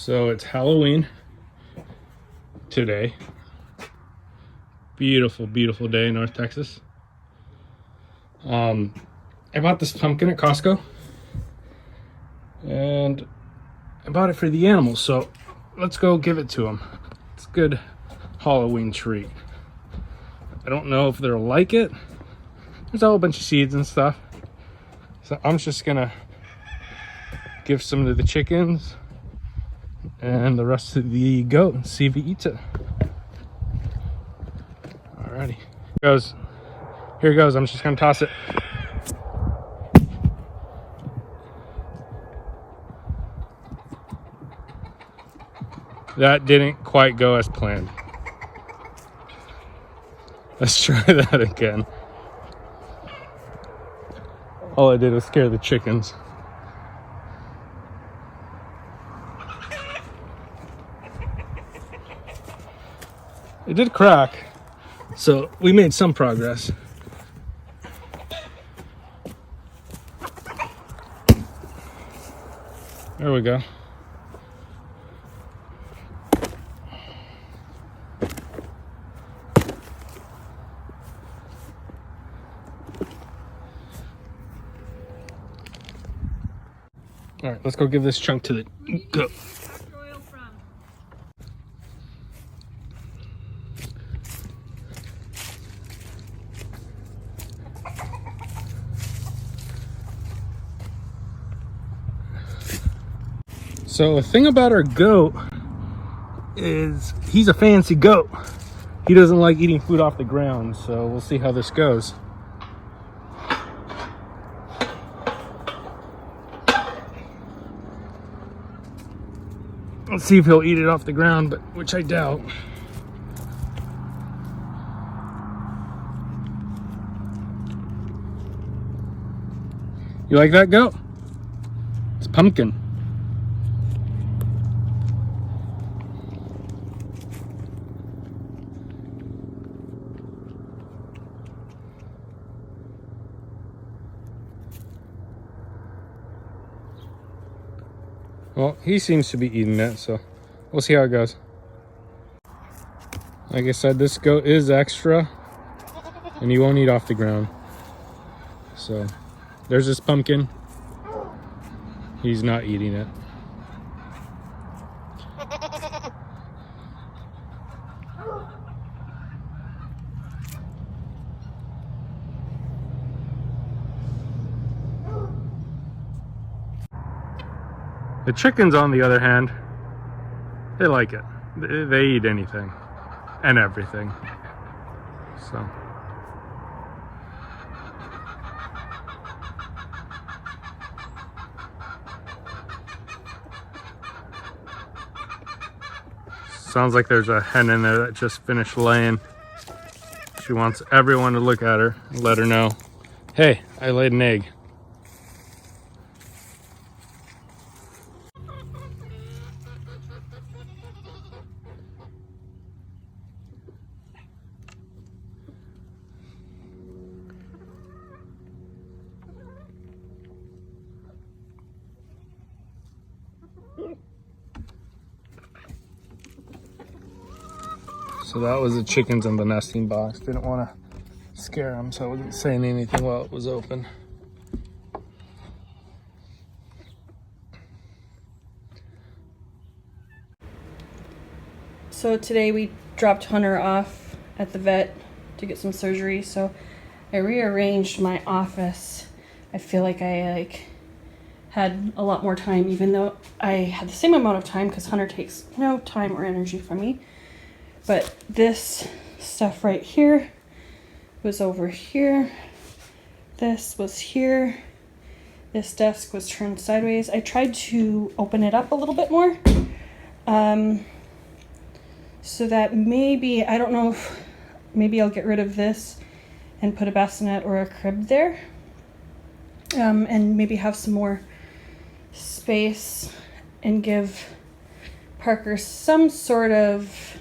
So it's Halloween today. Beautiful, beautiful day in North Texas. I bought this pumpkin at Costco, and I bought it for the animals, so let's go give it to them. It's a good Halloween treat. I don't know if they'll like it. There's a whole bunch of seeds and stuff, so I'm just gonna give some to the chickens and the rest of the goat and see if he eats it. Alrighty, here goes. I'm just gonna toss it. That didn't quite go as planned. Let's try that again. All I did was scare the chickens. It did crack, so we made some progress. There we go. All right, let's go give this chunk to the goat. So the thing about our goat is he's a fancy goat. He doesn't like eating food off the ground, so we'll see how this goes. Let's see if he'll eat it off the ground, but which I doubt. You like that goat? It's pumpkin. Well, he seems to be eating it, so we'll see how it goes. Like I said, this goat is extra, and he won't eat off the ground. So there's this pumpkin. He's not eating it. The chickens, on the other hand, they like it. They eat anything and everything. So sounds like there's a hen in there that just finished laying. She wants everyone to look at her and let her know, hey, I laid an egg. So that was the chickens in the nesting box. Didn't want to scare them, so I wasn't saying anything while it was open. So today we dropped Hunter off at the vet to get some surgery. So I rearranged my office. I feel like I had a lot more time, even though I had the same amount of time because Hunter takes no time or energy from me. But this stuff right here was over here. This was here. This desk was turned sideways. I tried to open it up a little bit more. So that maybe, I don't know if, maybe I'll get rid of this and put a bassinet or a crib there. And maybe have some more space and give Parker some sort of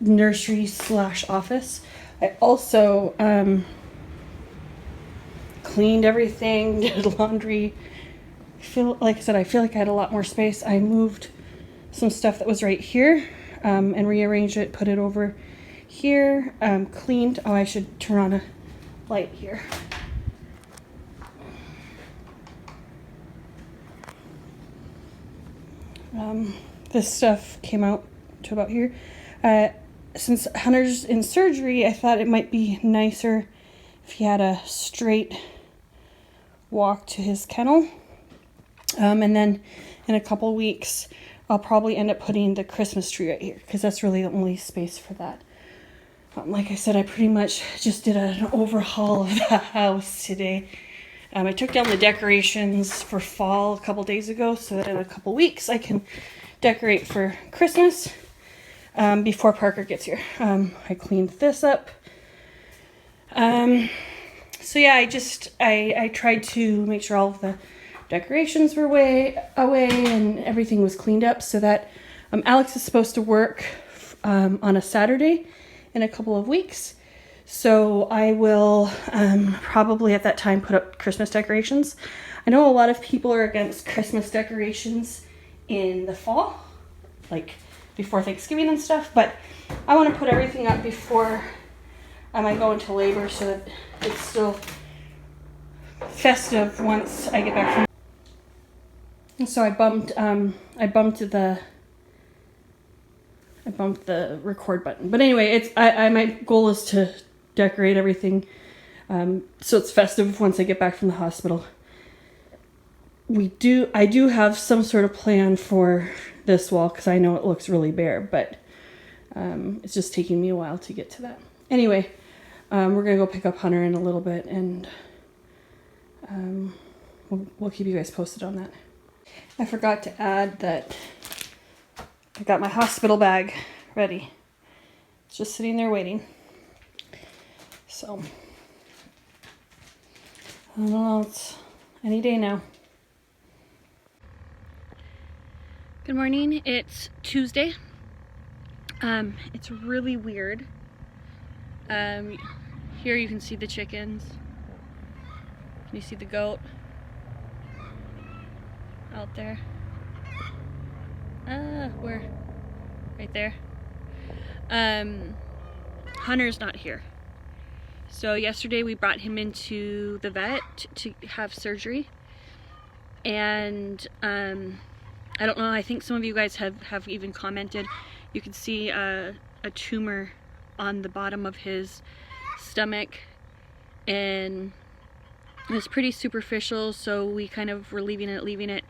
nursery / office. I also cleaned everything, did laundry. Like I said, I feel like I had a lot more space. I moved some stuff that was right here and rearranged it, put it over here, cleaned. Oh, I should turn on a light here. This stuff came out to about here. Since Hunter's in surgery, I thought it might be nicer if he had a straight walk to his kennel. And then in a couple weeks, I'll probably end up putting the Christmas tree right here because that's really the only space for that. Like I said, I pretty much just did an overhaul of the house today. I took down the decorations for fall a couple days ago so that in a couple weeks I can decorate for Christmas before Parker gets here. I cleaned this up. So yeah, I tried to make sure all of the decorations were way away and everything was cleaned up so that Alex is supposed to work on a Saturday in a couple of weeks. So I will probably at that time put up Christmas decorations. I know a lot of people are against Christmas decorations in the fall, like before Thanksgiving and stuff, but I want to put everything up before I go into labor so that it's still festive once I get back from. And so I bumped the record button. But anyway, my goal is to decorate everything so it's festive once I get back from the hospital. I do have some sort of plan for this wall because I know it looks really bare, but it's just taking me a while to get to that. Anyway, we're gonna go pick up Hunter in a little bit, and we'll keep you guys posted on that. I forgot to add that I got my hospital bag ready. It's just sitting there waiting. So, I don't know, it's any day now. Good morning, it's Tuesday. It's really weird. Here you can see the chickens. Can you see the goat out there? Where? Right there. Hunter's not here. So yesterday we brought him into the vet to have surgery. And I don't know, I think some of you guys have even commented. You can see a tumor on the bottom of his stomach. And it was pretty superficial, so we kind of were leaving it.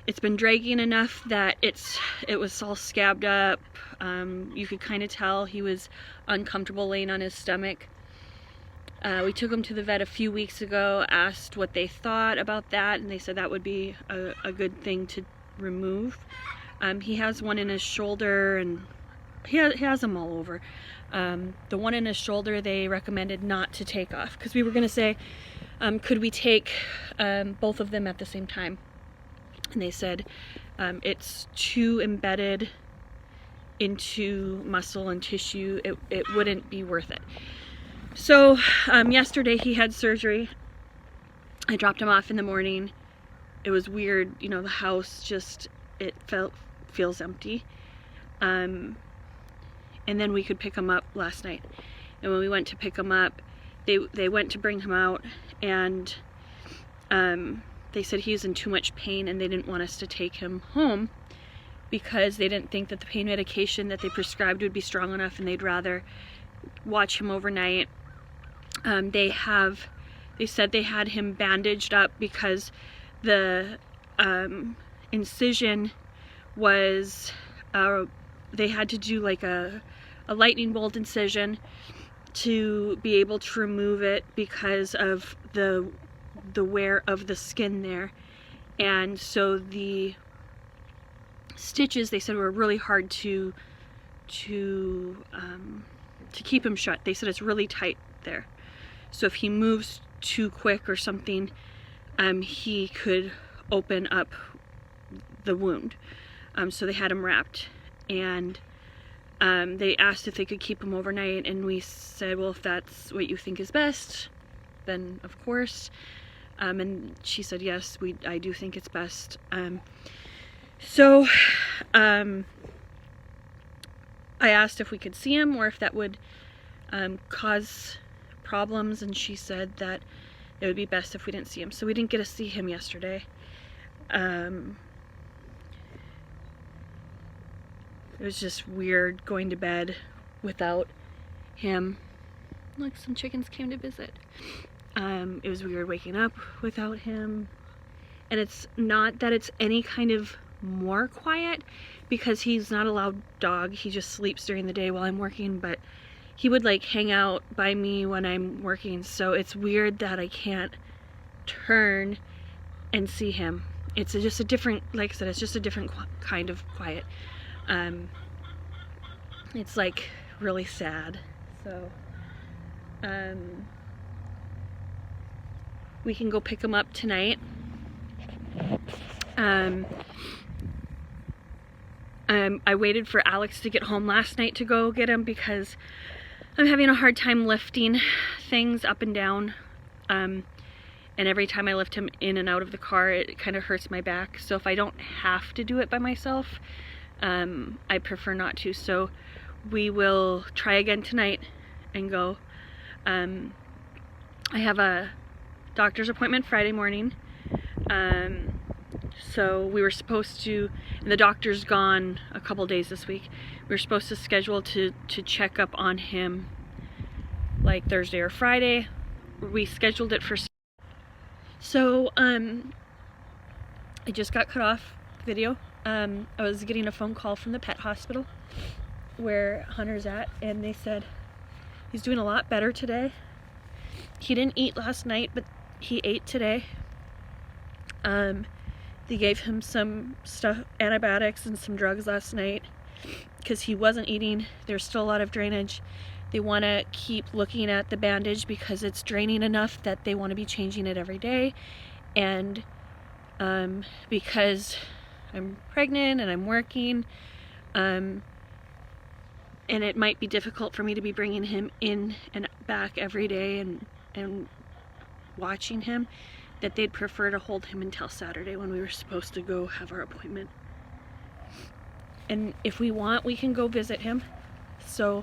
It's been dragging enough that it was all scabbed up. You could kind of tell he was uncomfortable laying on his stomach. We took him to the vet a few weeks ago, asked what they thought about that, and they said that would be a good thing to remove. He has one in his shoulder, and he has them all over. The one in his shoulder they recommended not to take off because we were going to say, could we take both of them at the same time? And they said it's too embedded into muscle and tissue. It wouldn't be worth it. So yesterday he had surgery. I dropped him off in the morning. It was weird, you know, the house just, feels empty. And then we could pick him up last night. And when we went to pick him up, they went to bring him out, and they said he was in too much pain and they didn't want us to take him home because they didn't think that the pain medication that they prescribed would be strong enough, and they'd rather watch him overnight. They said they had him bandaged up because the incision was, they had to do like a lightning bolt incision to be able to remove it because of the wear of the skin there. And so the stitches, they said, were really hard to keep him shut. They said it's really tight there. So if he moves too quick or something, he could open up the wound. So they had him wrapped, and they asked if they could keep him overnight, and we said, well, if that's what you think is best, then of course. And she said, yes, I do think it's best. So I asked if we could see him or if that would cause problems, and she said that it would be best if we didn't see him. So we didn't get to see him yesterday. It was just weird going to bed without him. Look, some chickens came to visit. It was weird waking up without him. And it's not that it's any kind of more quiet, because he's not a loud dog. He just sleeps during the day while I'm working, but he would like hang out by me when I'm working. So it's weird that I can't turn and see him. It's just a different, like I said, it's just a different kind of quiet. It's like really sad. So we can go pick him up tonight. I waited for Alex to get home last night to go get him because I'm having a hard time lifting things up and down. And every time I lift him in and out of the car, it kind of hurts my back. So if I don't have to do it by myself, I prefer not to. So we will try again tonight and go. I have a doctor's appointment Friday morning. So we were supposed to, and the doctor's gone a couple days this week. We were supposed to schedule to check up on him like Thursday or Friday. We scheduled it for. So I just got cut off video. I was getting a phone call from the pet hospital where Hunter's at, and they said he's doing a lot better today. He didn't eat last night, but he ate today. They gave him some stuff, antibiotics and some drugs last night because he wasn't eating. There's still a lot of drainage. They want to keep looking at the bandage because it's draining enough that they want to be changing it every day. And because I'm pregnant and I'm working, and it might be difficult for me to be bringing him in and back every day and watching him, that they'd prefer to hold him until Saturday when we were supposed to go have our appointment. And if we want, we can go visit him. So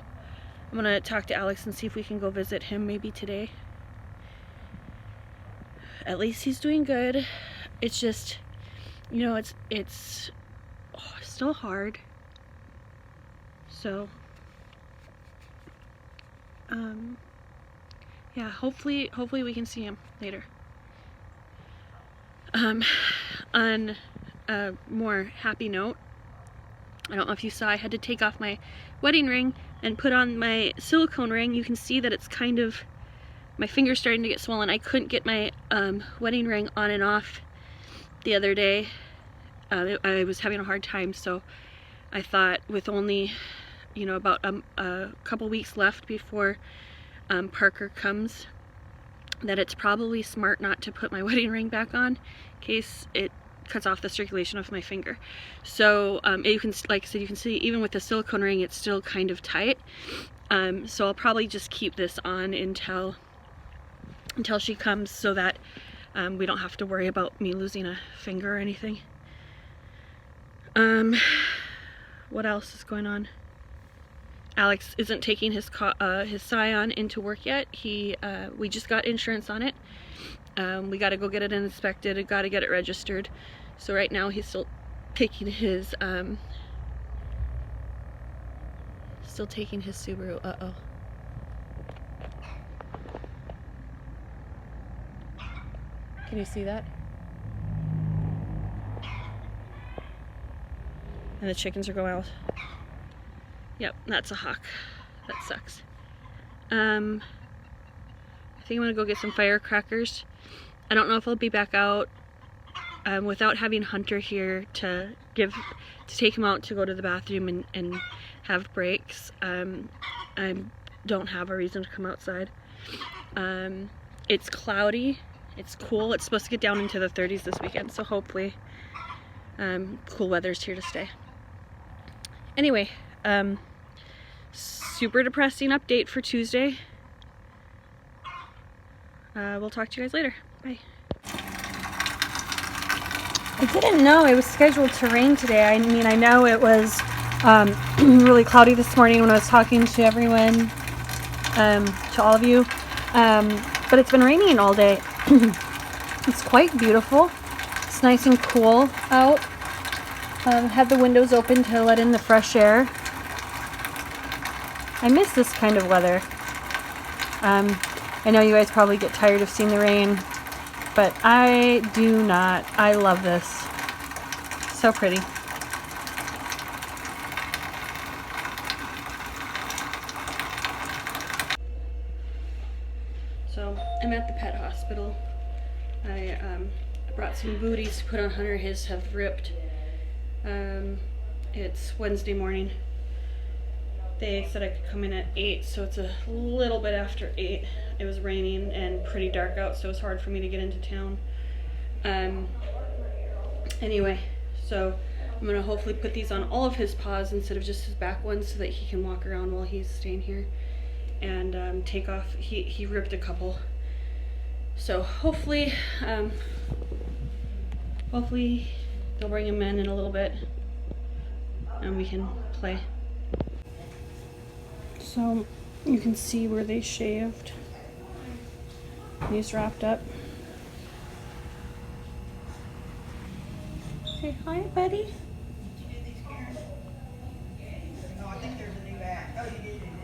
I'm gonna talk to Alex and see if we can go visit him maybe today. At least he's doing good. It's just, you know, it's still hard. So yeah, hopefully we can see him later. On a more happy note, I don't know if you saw, I had to take off my wedding ring and put on my silicone ring. You can see that it's kind of, my finger's starting to get swollen. I couldn't get my wedding ring on and off the other day. I was having a hard time, so I thought with only, you know, about a couple weeks left before Parker comes, that it's probably smart not to put my wedding ring back on in case it cuts off the circulation of my finger. So you can, like I said, you can see even with the silicone ring it's still kind of tight. So I'll probably just keep this on until she comes, so that we don't have to worry about me losing a finger or anything. What else is going on? Alex isn't taking his Scion into work yet. We just got insurance on it. We got to go get it inspected. We got to get it registered. So right now he's still taking his Subaru. Uh-oh. Can you see that? And the chickens are going out. Yep, that's a hawk. That sucks. I think I'm gonna go get some firecrackers. I don't know if I'll be back out without having Hunter here to take him out to go to the bathroom and have breaks. I don't have a reason to come outside. It's cloudy. It's cool. It's supposed to get down into the 30s this weekend, so hopefully cool weather's here to stay. Anyway, super depressing update for Tuesday. we'll talk to you guys later. Bye. I didn't know it was scheduled to rain today. I mean, I know it was really cloudy this morning when I was talking to everyone, to all of you, but it's been raining all day. It's quite beautiful. It's nice and cool out. Had the windows open to let in the fresh air. I miss this kind of weather. I know you guys probably get tired of seeing the rain, but I do not. I love this. So pretty. So I'm at the pet hospital. I brought some booties to put on Hunter. His have ripped. It's Wednesday morning. They said I could come in at 8, so it's a little bit after 8. It was raining and pretty dark out, so it was hard for me to get into town. Anyway, so I'm gonna hopefully put these on all of his paws instead of just his back ones so that he can walk around while he's staying here, and take off. He ripped a couple. So hopefully they'll bring him in a little bit and we can play. So you can see where they shaved. He's wrapped up. Say hi, buddy. Did you do these, Karen? Oh, I think there's a new app. Oh, you did do these.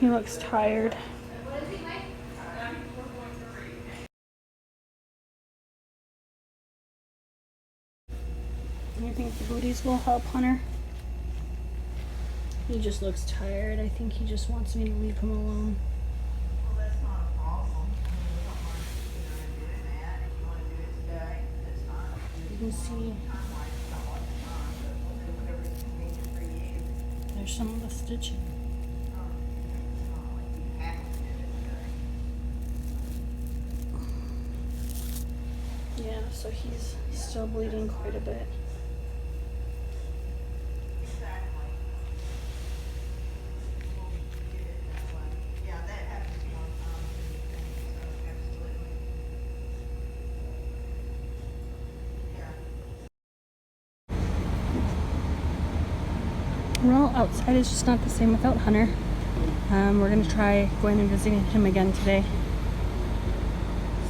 He looks tired. You think the booties will help Hunter? He just looks tired. I think he just wants me to leave him alone. Well, that's not a problem. I mean, we don't mind, doing that. If you want to do it today, that's fine. You can see Time-wise, it's not a lot of time, but we'll do whatever's convenient for you. there's some of the stitching. It's not like you have to do it today. Yeah, so he's still bleeding quite a bit. Exactly. We'll get it that way. Yeah, that happens to be on time, so absolutely. Yeah. Well, outside is just not the same without Hunter. We're gonna try going and visiting him again today.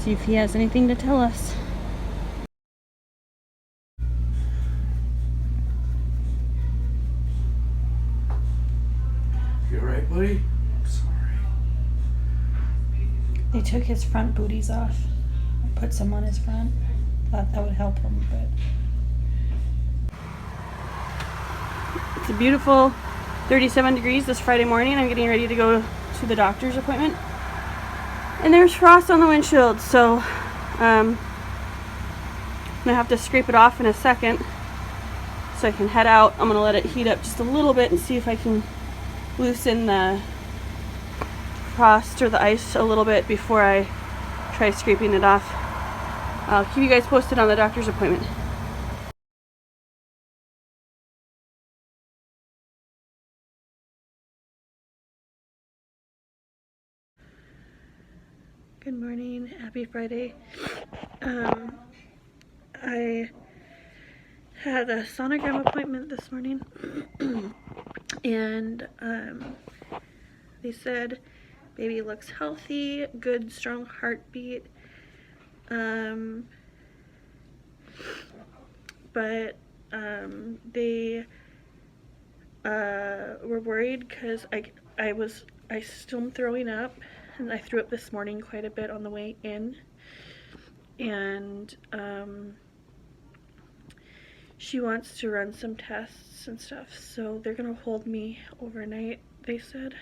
See if he has anything to tell us. You alright, buddy? Sorry. They took his front booties off. I put some on his front. Thought that would help him, but it's a beautiful 37 degrees this Friday morning. I'm getting ready to go to the doctor's appointment. And there's frost on the windshield, so I'm gonna have to scrape it off in a second so I can head out. I'm gonna let it heat up just a little bit and see if I can loosen the frost or the ice a little bit before I try scraping it off. I'll keep you guys posted on the doctor's appointment. Good morning, happy Friday. I had a sonogram appointment this morning and they said baby looks healthy, good strong heartbeat, but they were worried because I still am throwing up, and I threw up this morning quite a bit on the way in, and she wants to run some tests and stuff, so they're gonna hold me overnight, they said.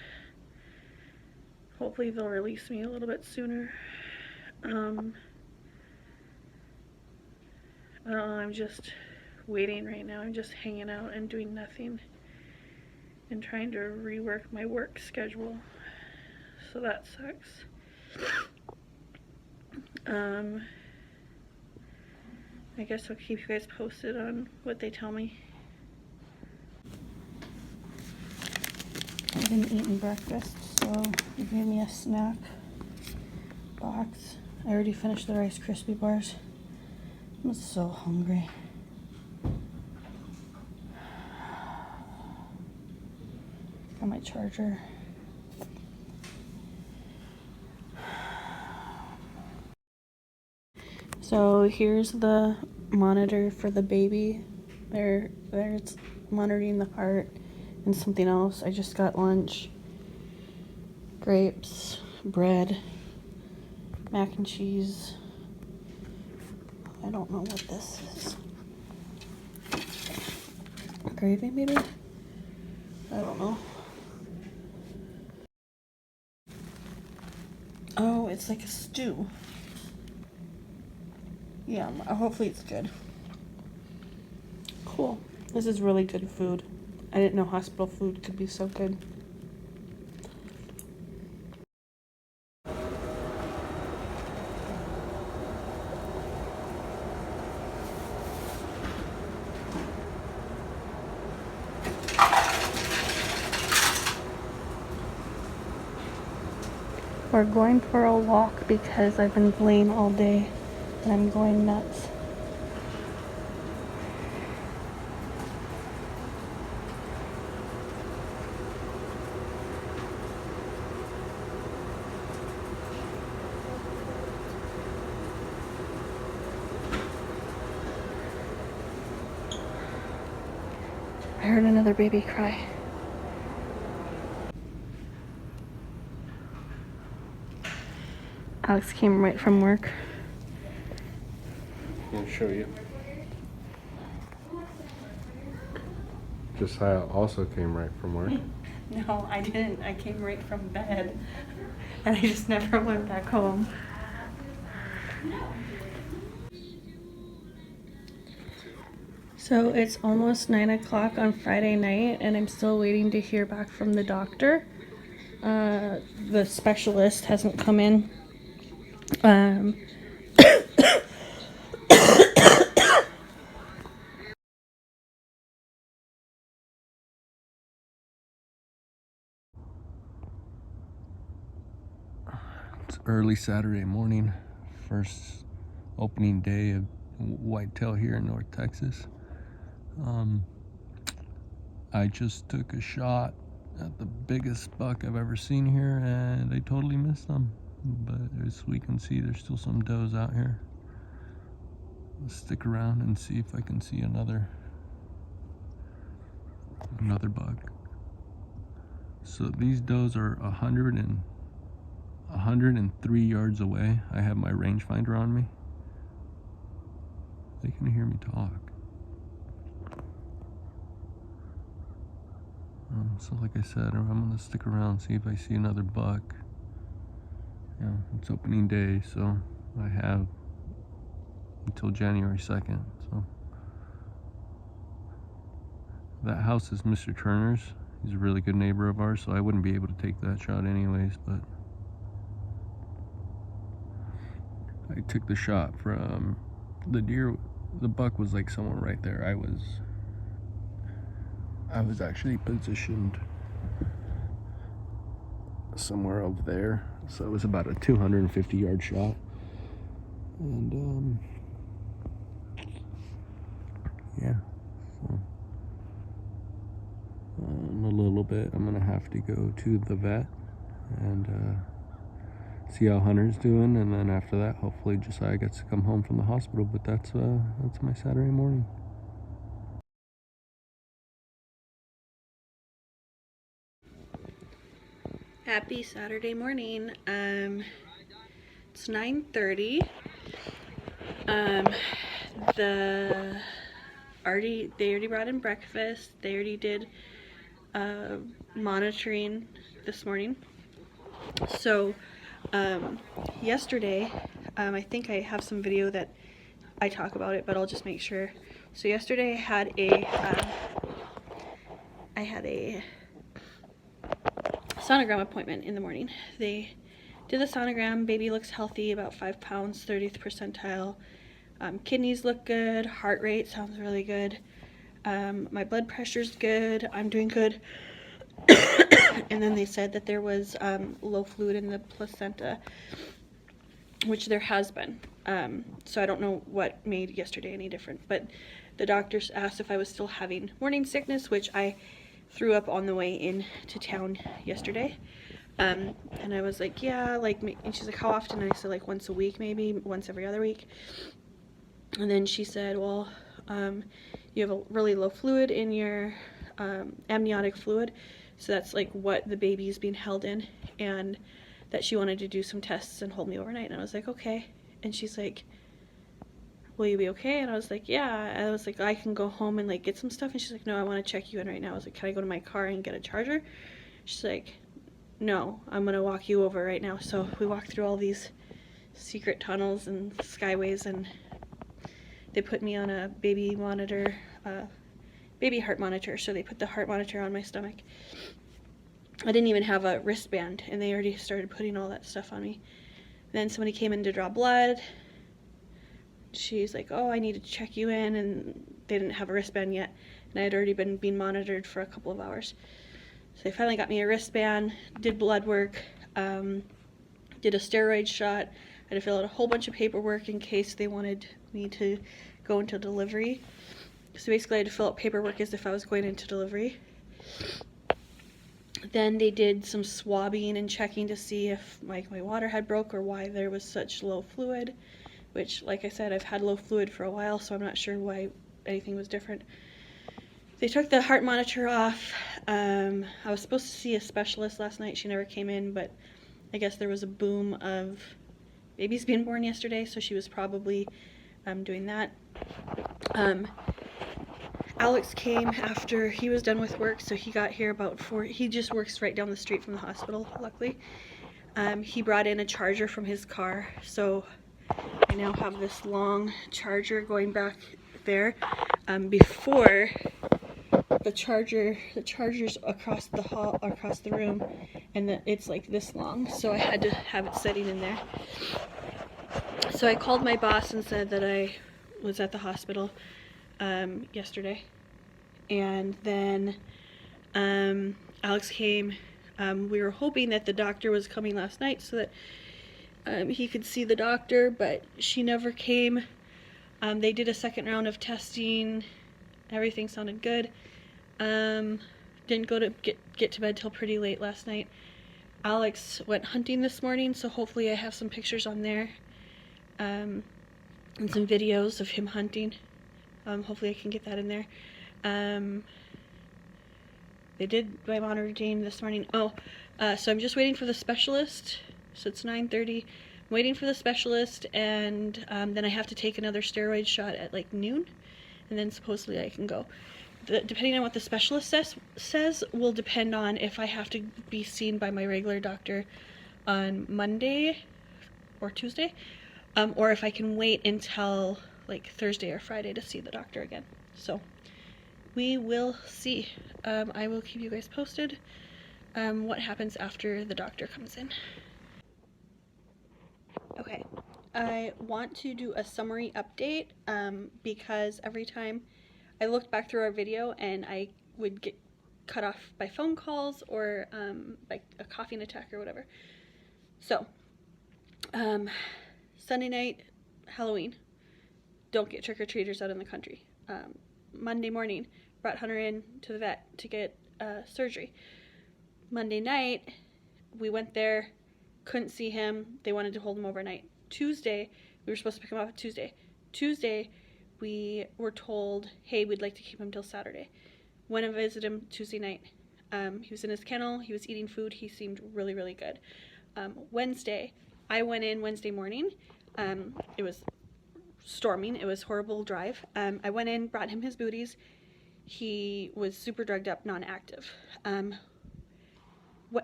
Hopefully they'll release me a little bit sooner. I don't know, I'm just waiting right now. I'm just hanging out and doing nothing and trying to rework my work schedule, so that sucks. I guess I'll keep you guys posted on what they tell me. been eating breakfast, so they gave me a snack box. I already finished the Rice Krispie bars. I'm so hungry. Got my charger. So here's the monitor for the baby. There it's monitoring the heart and something else. I just got lunch. Grapes, bread, mac and cheese. I don't know what this is. Gravy maybe? I don't know. Oh, it's like a stew. Yeah, hopefully it's good. Cool. This is really good food. I didn't know hospital food could be so good. We're going for a walk because I've been playing all day and I'm going nuts. I heard another baby cry. Alex came right from work. I'll show you. Josiah also came right from work. No, I didn't. I came right from bed. And I just never went back home. So it's almost 9 o'clock on Friday night, and I'm still waiting to hear back from the doctor. The specialist hasn't come in. It's early Saturday morning, first opening day of whitetail here in North Texas. I just took a shot at the biggest buck I've ever seen here, and I totally missed them. But as we can see, there's still some does out here. Let's stick around and see if I can see another buck. So these does are 103 yards away. I have my rangefinder on me. They can hear me talk. So like I said, I'm gonna stick around, see if I see another buck. Yeah, it's opening day, so I have until January 2nd. So that house is Mr. Turner's. He's a really good neighbor of ours, so I wouldn't be able to take that shot anyways, but I took the shot from the deer. The buck was like somewhere right there. I was actually positioned somewhere over there, so it was about a 250 yard shot. And yeah, so in a little bit I'm gonna have to go to the vet and see how Hunter's doing, and then after that hopefully Josiah gets to come home from the hospital. But that's my Saturday morning. Happy Saturday morning. It's 9:30. They already brought in breakfast. They already did monitoring this morning. So yesterday, I think I have some video that I talk about it, but I'll just make sure. So yesterday I had a sonogram appointment in the morning. They did the sonogram. Baby looks healthy, about 5 pounds, 30th percentile. Kidneys look good. Heart rate sounds really good. My blood pressure's good. I'm doing good. And then they said that there was low fluid in the placenta, which there has been. So I don't know what made yesterday any different, but the doctors asked if I was still having morning sickness, which I threw up on the way into town yesterday. And I was like, yeah, like, and she's like, how often? And I said, like, once a week, maybe once every other week. And then she said, well, you have a really low fluid in your amniotic fluid, so that's like what the baby is being held in, and that she wanted to do some tests and hold me overnight. And I was like, okay. And she's like, will you be okay? And I was like, yeah. I was like, I can go home and like get some stuff. And she's like, no, I want to check you in right now. I was like, can I go to my car and get a charger? She's like, no, I'm gonna walk you over right now. So we walked through all these secret tunnels and skyways, and they put me on a baby monitor, baby heart monitor. So they put the heart monitor on my stomach. I didn't even have a wristband, and they already started putting all that stuff on me. Then somebody came in to draw blood. She's like, oh, I need to check you in, and they didn't have a wristband yet, and I had already been being monitored for a couple of hours. So they finally got me a wristband, did blood work, did a steroid shot. I had to fill out a whole bunch of paperwork in case they wanted me to go into delivery. So basically I had to fill out paperwork as if I was going into delivery. Then they did some swabbing and checking to see if my water had broke or why there was such low fluid, which, like I said, I've had low fluid for a while, so I'm not sure why anything was different. They took the heart monitor off. I was supposed to see a specialist last night. She never came in, but I guess there was a boom of babies being born yesterday, so she was probably doing that. Alex came after he was done with work, so he got here about 4. He just works right down the street from the hospital, luckily. He brought in a charger from his car, so I now have this long charger going back there. Before, the charger's across the hall, across the room, and it's like this long, so I had to have it sitting in there. So I called my boss and said that I was at the hospital yesterday, and then Alex came. We were hoping that the doctor was coming last night so that he could see the doctor, but she never came. They did a second round of testing. Everything sounded good. Didn't go to get to bed till pretty late last night. Alex went hunting this morning, so hopefully I have some pictures on there, and some videos of him hunting. Hopefully I can get that in there. They did my monitoring this morning. So I'm just waiting for the specialist. So it's 9:30. I'm waiting for the specialist, and then I have to take another steroid shot at like noon, and then supposedly I can go. Depending on what the specialist says will depend on if I have to be seen by my regular doctor on Monday or Tuesday, or if I can wait until like Thursday or Friday to see the doctor again. So we will see. I will keep you guys posted what happens after the doctor comes in. Okay, I want to do a summary update because every time I looked back through our video and I would get cut off by phone calls or by a coughing attack or whatever. So, Sunday night, Halloween. Don't get trick-or-treaters out in the country. Monday morning, brought Hunter in to the vet to get surgery. Monday night, we went there, couldn't see him. They wanted to hold him overnight. Tuesday, we were supposed to pick him up on Tuesday. Tuesday, we were told, hey, we'd like to keep him till Saturday. Went and visited him Tuesday night. He was in his kennel. He was eating food. He seemed really, really good. Wednesday, I went in Wednesday morning. It was storming. It was a horrible drive. I went in, brought him his booties. He was super drugged up, non-active.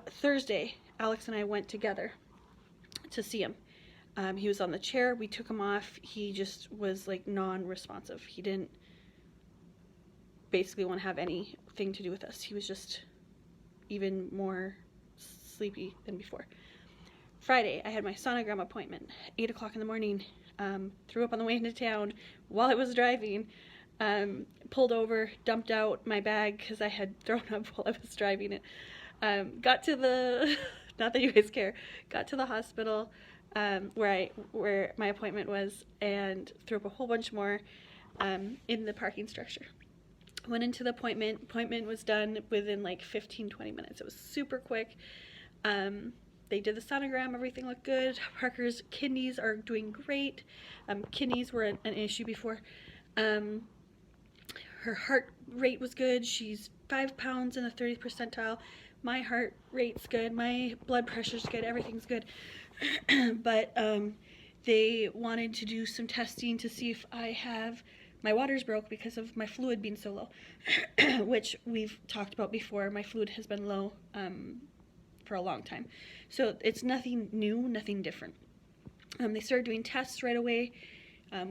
Thursday, Alex and I went together to see him. He was on the chair. We took him off. He just was like non-responsive. He didn't basically want to have anything to do with us. He was just even more sleepy than before. Friday, I had my sonogram appointment, 8 o'clock in the morning. Threw up on the way into town while I was driving. pulled over, dumped out my bag because I had thrown up while I was driving it. Got to the, not that you guys care, got to the hospital where my appointment was, and threw up a whole bunch more in the parking structure. Went into the appointment was done within like 15-20 minutes. It was super quick. They did the sonogram, everything looked good. Parker's kidneys are doing great. Kidneys were an issue before. Her heart rate was good. She's 5 pounds in the 30th percentile. My heart rate's good. My blood pressure's good. Everything's good. But they wanted to do some testing to see if my water's broke because of my fluid being so low, which we've talked about before. My fluid has been low for a long time. So it's nothing new, nothing different. They started doing tests right away.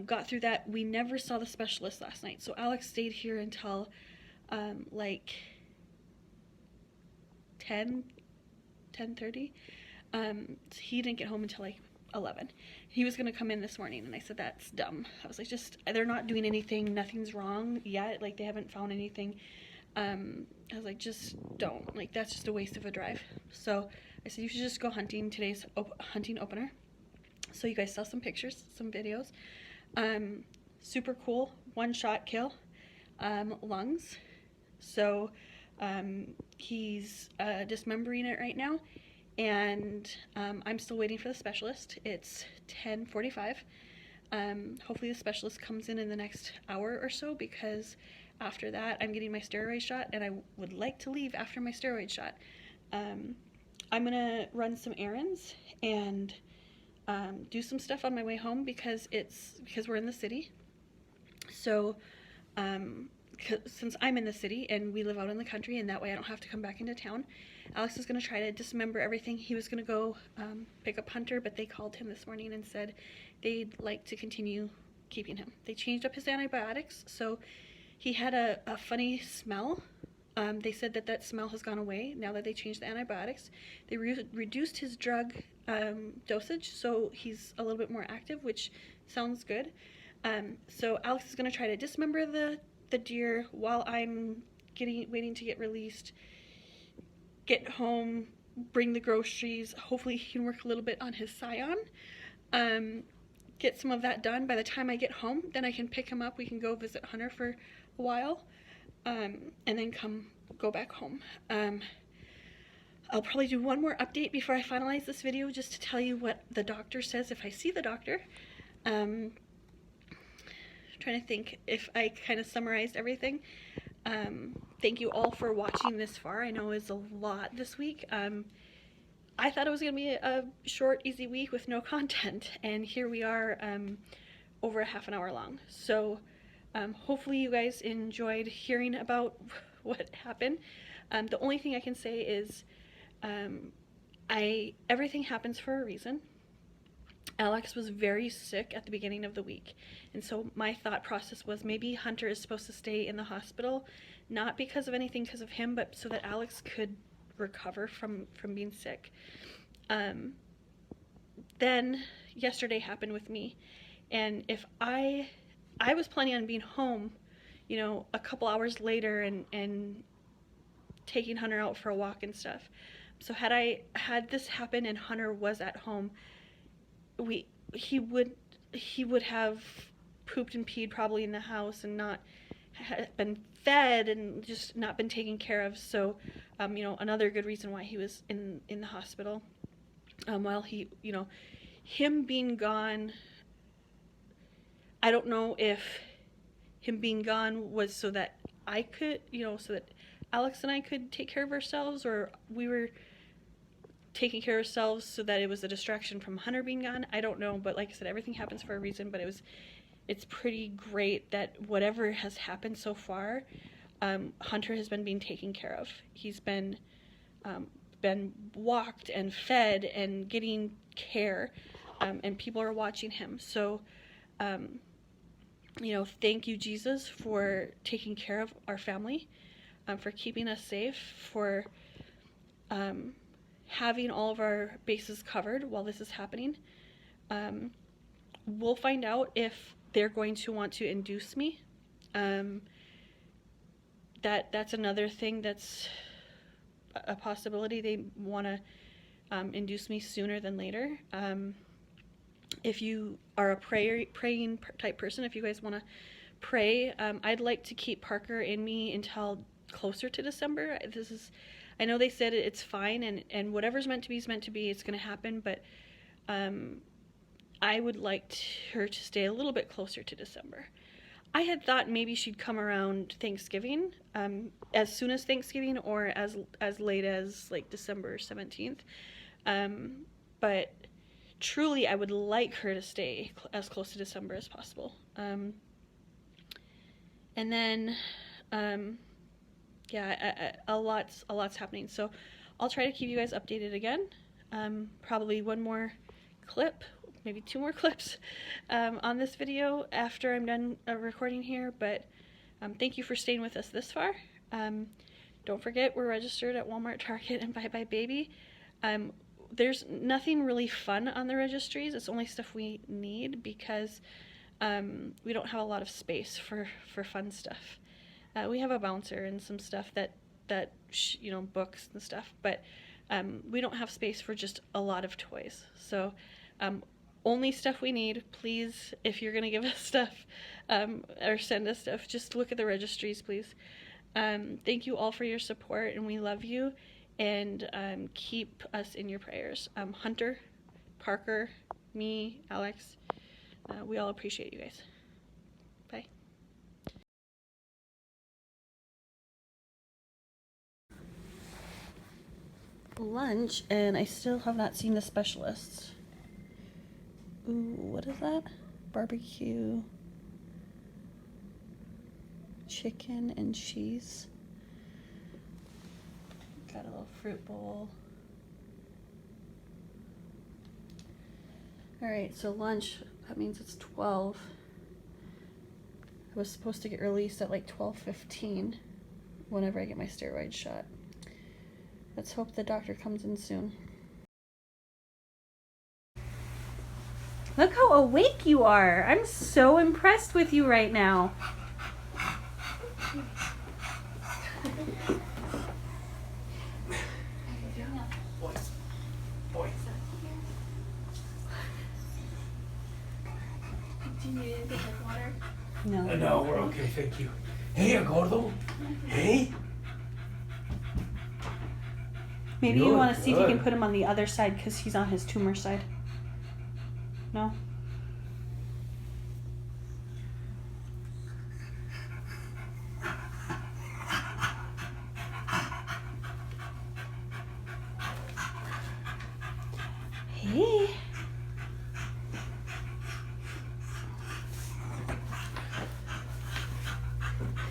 Got through that. We never saw the specialist last night. So Alex stayed here until like 10:30. He didn't get home until like 11. He was gonna come in this morning, and I said that's dumb. I was like, they're not doing anything, nothing's wrong yet, like they haven't found anything. I was like, just don't, like that's just a waste of a drive. So I said you should just go hunting. Today's hunting opener, so you guys saw some pictures, some videos. Super cool, 1-shot kill. Lungs. So he's dismembering it right now, and I'm still waiting for the specialist. It's 10:45. Hopefully the specialist comes in the next hour or so, because after that I'm getting my steroid shot, and I would like to leave after my steroid shot. I'm gonna run some errands and do some stuff on my way home, because we're in the city. So since I'm in the city and we live out in the country, and that way I don't have to come back into town, Alex is going to try to dismember everything. He was going to go pick up Hunter, but they called him this morning and said they'd like to continue keeping him. They changed up his antibiotics, so he had a funny smell. They said that smell has gone away now that they changed the antibiotics. They reduced his drug dosage, so he's a little bit more active, which sounds good. So Alex is going to try to dismember the deer while I'm waiting to get released, get home, bring the groceries. Hopefully he can work a little bit on his scion, get some of that done. By the time I get home, then I can pick him up. We can go visit Hunter for a while, and then go back home. I'll probably do one more update before I finalize this video, just to tell you what the doctor says if I see the doctor. Trying to think if I kind of summarized everything. Thank you all for watching this far. I know it's a lot this week. I thought it was going to be a short, easy week with no content, and here we are, over a half an hour long. So hopefully you guys enjoyed hearing about what happened. The only thing I can say is everything happens for a reason. Alex was very sick at the beginning of the week, and so my thought process was maybe Hunter is supposed to stay in the hospital, not because of anything, because of him, but so that Alex could recover from being sick. Then yesterday happened with me, and if I was planning on being home, you know, a couple hours later and taking Hunter out for a walk and stuff. So had this happen and Hunter was at home, he would have pooped and peed probably in the house and not been fed and just not been taken care of. So you know, another good reason why he was in the hospital. While he, you know, him being gone, I don't know if him being gone was so that I could, you know, so that Alex and I could take care of ourselves, or we were taking care of ourselves so that it was a distraction from Hunter being gone. I don't know, but like I said, everything happens for a reason. But it's pretty great that whatever has happened so far, Hunter has been being taken care of. He's been walked and fed and getting care, and people are watching him. So you know, thank you, Jesus, for taking care of our family, for keeping us safe, for having all of our bases covered while this is happening. We'll find out if they're going to want to induce me That's another thing that's a possibility. They want to induce me sooner than later. If you are a praying type person, if you guys want to pray, I'd like to keep Parker in me until closer to December. I know they said it's fine, and whatever's meant to be is meant to be. It's going to happen, but I would like her to stay a little bit closer to December. I had thought maybe she'd come around Thanksgiving, as soon as Thanksgiving, or as late as like December 17th. But truly, I would like her to stay as close to December as possible. And then, yeah, a lot's happening. So I'll try to keep you guys updated again. Probably one more clip, maybe 2 more clips on this video after I'm done recording here. But thank you for staying with us this far. Don't forget, we're registered at Walmart, Target, and Bye Bye Baby. There's nothing really fun on the registries. It's only stuff we need because we don't have a lot of space for fun stuff. We have a bouncer and some stuff that you know, books and stuff, but we don't have space for just a lot of toys. So only stuff we need. Please, if you're gonna give us stuff or send us stuff, just look at the registries, please. Thank you all for your support, and we love you. And keep us in your prayers. Hunter, Parker, me, Alex, we all appreciate you guys. Bye. Lunch, and I still have not seen the specialists. Ooh, what is that? Barbecue chicken and cheese. Got a little fruit bowl. Alright, so lunch, that means it's 12. I was supposed to get released at like 12:15 whenever I get my steroid shot. Let's hope the doctor comes in soon. Look how awake you are. I'm so impressed with you right now. Do you need anything like water? No. No, we're okay, thank you. Hey, Gordo. Hey. Maybe you You're want to see if you can good. put him on the other side because he's on his tumor side. No? Hey.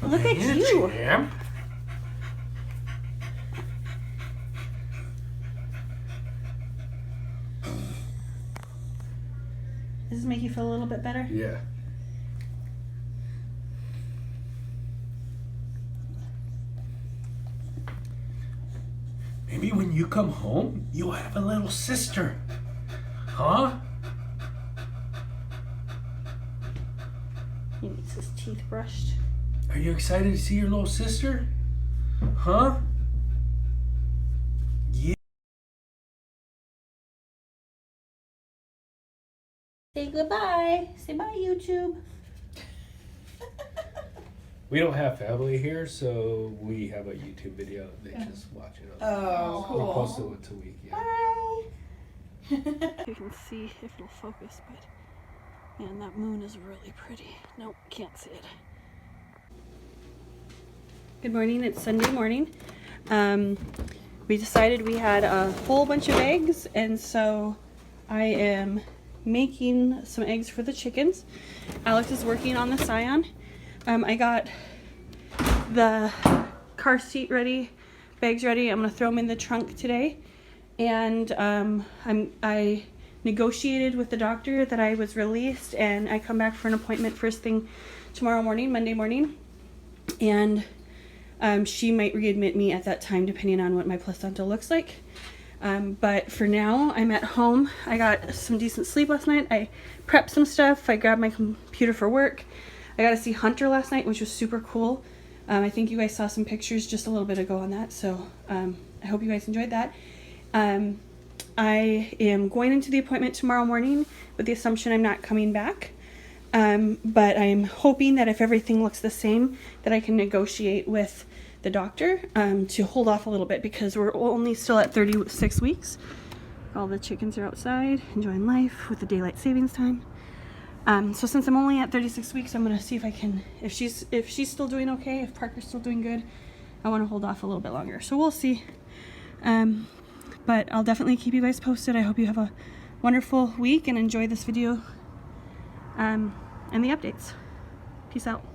Look at you. Champ. Does this make you feel a little bit better? Yeah. Maybe when you come home, you'll have a little sister. Huh? He needs his teeth brushed. Are you excited to see your little sister? Huh? Yeah. Say goodbye. Say bye, YouTube. We don't have family here, so we have a YouTube video. They just watch it. Oh, We cool. post it once a week, yeah. Bye. You can see if it'll focus, but man, that moon is really pretty. Nope, can't see it. Good morning, it's Sunday morning. We decided we had a whole bunch of eggs, and so I am making some eggs for the chickens. Alex is working on the Scion. I got the car seat ready, bags ready. I'm gonna throw them in the trunk today. And I negotiated with the doctor that I was released, and I come back for an appointment first thing tomorrow morning, Monday morning. And she might readmit me at that time depending on what my placenta looks like. But for now, I'm at home. I got some decent sleep last night. I prepped some stuff. I grabbed my computer for work. I got to see Hunter last night, which was super cool. I think you guys saw some pictures just a little bit ago on that, so I hope you guys enjoyed that. I am going into the appointment tomorrow morning with the assumption I'm not coming back. But I'm hoping that if everything looks the same, that I can negotiate with the doctor to hold off a little bit, because we're only still at 36 weeks. All the chickens are outside enjoying life with the daylight savings time. So since I'm only at 36 weeks, I'm gonna see if I can, if she's still doing okay, if Parker's still doing good, I want to hold off a little bit longer. So we'll see. But I'll definitely keep you guys posted. I hope you have a wonderful week and enjoy this video and the updates. Peace out.